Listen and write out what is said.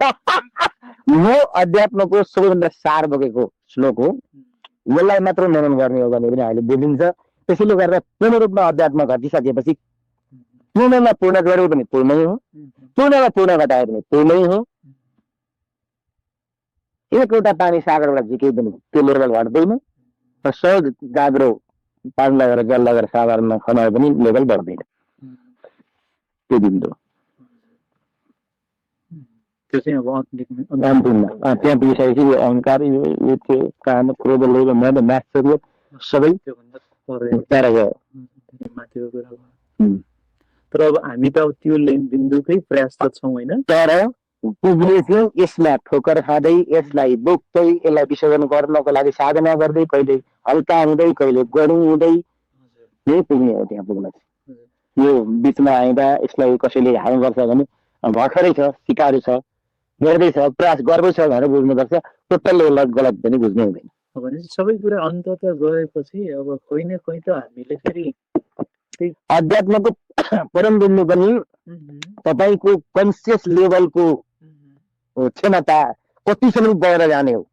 यो अध्यात्मको सबैभन्दा सार बोकेको श्लोक हो। यसलाई मात्र मनन गर्ने हो भने पनि हामीले बुझिन्छ। त्यसैले गर्दा पूर्ण रूपमा अध्यात्म घटिसकेपछि पूर्णमा पूर्ण गरे पनि पूर्णै हो, पूर्णमा पूर्ण घटाए पनि पूर्णै हो। एकवटा पानी सागरबाट झिके पनि त्यो लेभल घट्दैन र सहज गाग्रो पानी लगेर जल लगेर साधारणमा खनाए पनि लेभल बढ्दैन। त्यो बिन्दु त्यो चाहिँ अब अन्तिममा अन्तिममा त्यहाँ पुगिसकेपछि यो अहङ्कार यो त्यो काम क्रोध लोभ मोह मात्सर्य सबै तर माथिको कुरा भयो। तर अब हामी त अब त्यो बिन्दुकै प्रयास त छौँ होइन। तर पुग्ने थियो यसमा ठोकर खाँदै यसलाई बोक्दै यसलाई विसर्जन गर्नको लागि साधना गर्दै कहिले हल्का हुँदै कहिले गरौँ हुँदै यही पुग्ने हो। त्यहाँ पुग्न यो बिचमा आइँदा यसलाई कसैले हार्म गर्छ भने भर्खरै छ सिकारु छ गर्दैछ प्रयास गर्दै छ भनेर बुझ्नुपर्छ। टोटल्ली यसलाई गलत पनि बुझ्नु हुँदैन। भनेपछि सबै कुरा अन्तत गएपछि अब कोही न कोही त हामीले फेरि अध्यात्मको परम बिन्दु पनि तपाईँको कन्सियस लेभलको क्षमता कतिसम्म गएर जाने हो।